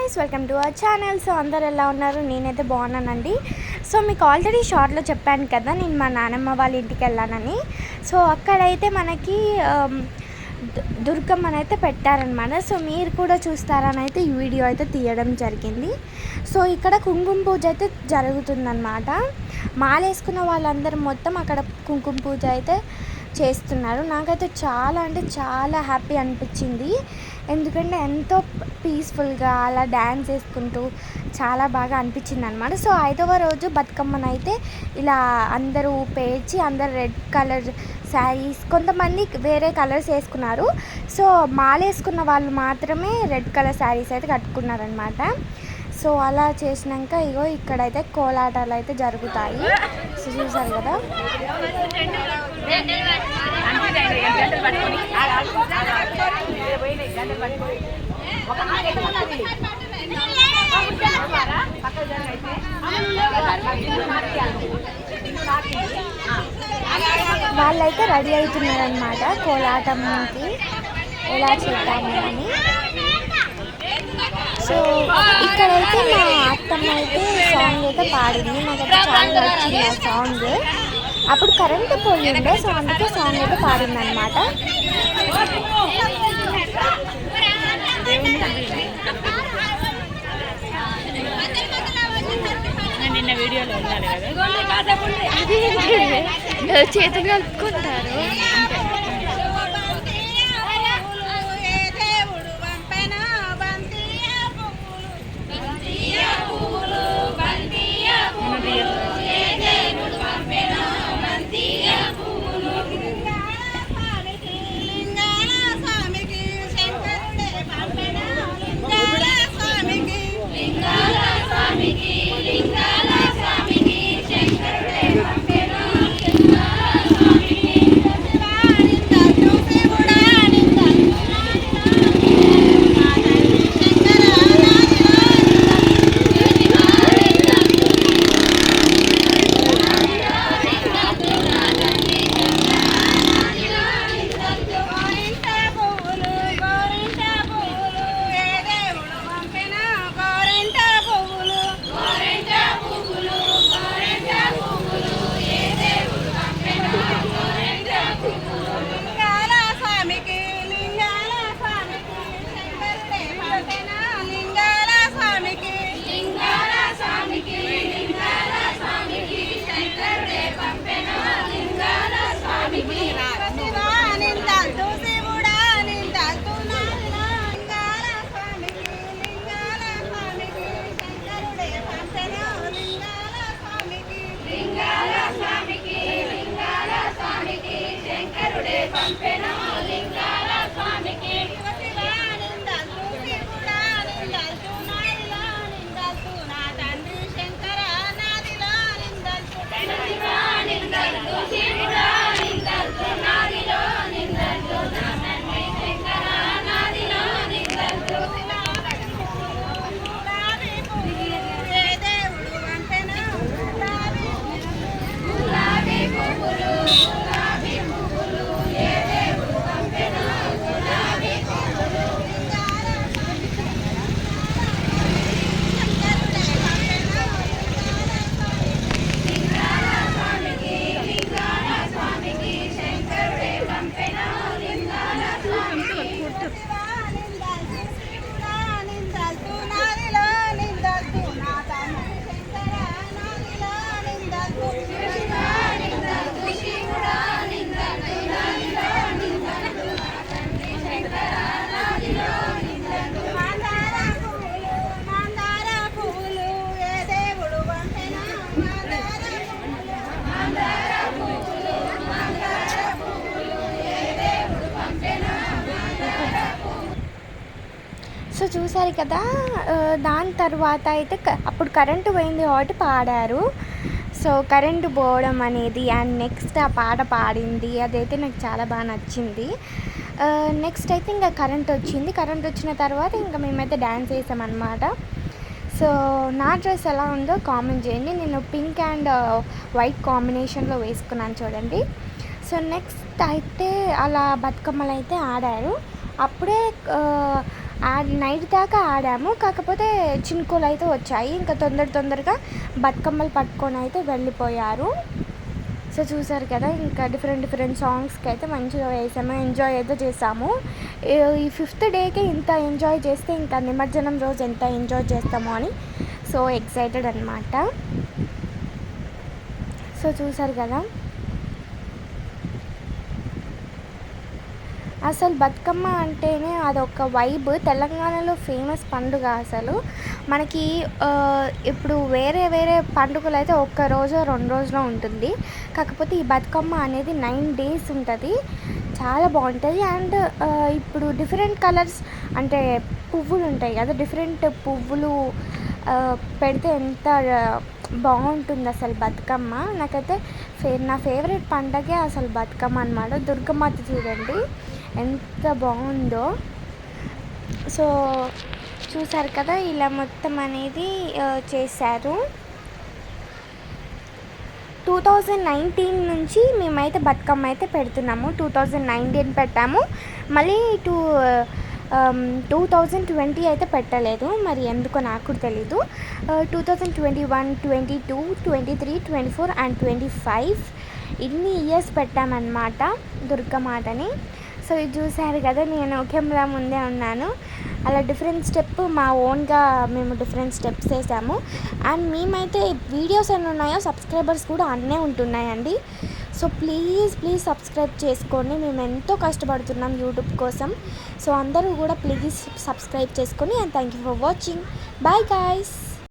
Guys, welcome to our channel. So అందరు ఎలా ఉన్నారు? నేనైతే బాగున్నానండి. సో మీకు ఆల్రెడీ షార్ట్లో చెప్పాను కదా, నేను మా నానమ్మ వాళ్ళ ఇంటికి వెళ్ళానని. సో అక్కడైతే మనకి దుర్గమ్మనైతే పెట్టారనమాట. సో మీరు కూడా చూస్తారని అయితే ఈ వీడియో అయితే తీయడం జరిగింది. సో ఇక్కడ కుంకుమ పూజ అయితే జరుగుతుందన్నమాట. మాలేసుకున్న వాళ్ళందరూ మొత్తం అక్కడ కుంకుమ పూజ అయితే చేస్తున్నారు. నాకైతే చాలా అంటే చాలా హ్యాపీ అనిపించింది. ఎందుకంటే ఎంతో పీస్ఫుల్గా అలా డ్యాన్స్ వేసుకుంటూ చాలా బాగా అనిపించింది అనమాట. సో 5వ రోజు బతుకమ్మనైతే ఇలా అందరూ పేర్చి అందరు రెడ్ కలర్ శారీస్, కొంతమంది వేరే కలర్స్ వేసుకున్నారు. సో మాలేసుకున్న వాళ్ళు మాత్రమే రెడ్ కలర్ శారీస్ అయితే కట్టుకున్నారనమాట. సో అలా చేసినాక ఇగో ఇక్కడైతే కోలాటాలు అయితే జరుగుతాయి. సో చూసారు కదా. వాళ్ళైతే రెడీ అవుతున్నారనమాట కోలాటంకి ఎలా చేద్దాము అని. సో ఇక్కడైతే మా అత్తమ్మ అయితే సాంగ్ అయితే పాడింది. నాకైతే చాలా నచ్చింది ఆ సాంగ్. అప్పుడు కరెంటు పోయిండే, సో అందుకే సాంగ్ అయితే పాడింది అనమాట. చేతులు కలుపుకుంటారు. సో చూసారు కదా. దాని తర్వాత అయితే అప్పుడు కరెంటు పోయింది కాబట్టి పాడారు. సో కరెంటు పోవడం అనేది అండ్ నెక్స్ట్ ఆ పాట పాడింది అదైతే నాకు చాలా బాగా నచ్చింది. నెక్స్ట్ అయితే ఇంకా కరెంట్ వచ్చింది. కరెంట్ వచ్చిన తర్వాత ఇంకా మేమైతే డ్యాన్స్ వేసామన్నమాట. సో నా డ్రెస్ ఎలా ఉందో కామెంట్ చేయండి. నేను పింక్ అండ్ వైట్ కాంబినేషన్లో వేసుకున్నాను చూడండి. సో నెక్స్ట్ అయితే అలా బతుకమ్మలు అయితే ఆడారు. అప్పుడే నైట్ దాకా ఆడాము. కాకపోతే చినుకులు అయితే వచ్చాయి. ఇంకా తొందరగా బతుకమ్మలు పట్టుకొని అయితే వెళ్ళిపోయారు. సో చూసారు కదా, ఇంకా డిఫరెంట్ సాంగ్స్కి అయితే మంచిగా వేసాము, ఎంజాయ్ అయితే చేసాము. ఈ 5th డేకే ఇంత ఎంజాయ్ చేస్తే ఇంకా నిమజ్జనం రోజు ఎంత ఎంజాయ్ చేస్తామో అని సో ఎక్సైటెడ్ అనమాట. సో చూసారు కదా, అసలు బతుకమ్మ అంటేనే అదొక వైబ్. తెలంగాణలో ఫేమస్ పండుగ అసలు. మనకి ఇప్పుడు వేరే పండుగలు అయితే ఒక్క రోజు 2 రోజులో ఉంటుంది. కాకపోతే ఈ బతుకమ్మ అనేది 9 days ఉంటుంది. చాలా బాగుంటుంది. అండ్ ఇప్పుడు డిఫరెంట్ కలర్స్ అంటే పువ్వులు ఉంటాయి కదా, డిఫరెంట్ పువ్వులు పెడితే ఎంత బాగుంటుంది అసలు బతుకమ్మ. నాకైతే నా ఫేవరెట్ పండగే అసలు బతుకమ్మ అనమాట. దుర్గమాత చూడండి ఎంత బాగుందో. సో చూసారు కదా, ఇలా మొత్తం అనేది చేశారు. 2019 నుంచి మేమైతే బతుకమ్మ అయితే పెడుతున్నాము. 2019 పెట్టాము, మళ్ళీ 2020 అయితే పెట్టలేదు, మరి ఎందుకో నాకు కూడా తెలీదు. 2021, 22, 23, 24 అండ్ 25 ఇన్ని ఇయర్స్ పెట్టామన్నమాట దుర్గమాతని. సో ఇది చూసారు కదా, నేను కెమెరా ముందే ఉన్నాను. అలా డిఫరెంట్ స్టెప్ మా ఓన్గా మేము డిఫరెంట్ స్టెప్స్ వేసాము. అండ్ మేమైతే వీడియోస్ ఎన్ని ఉన్నాయో సబ్స్క్రైబర్స్ కూడా అన్నీ ఉంటున్నాయండి. సో ప్లీజ్ సబ్స్క్రైబ్ చేసుకోండి. మేము ఎంతో కష్టపడుతున్నాం యూట్యూబ్ కోసం. సో అందరూ కూడా ప్లీజ్ సబ్స్క్రైబ్ చేసుకొని. And thank you for watching. Bye guys.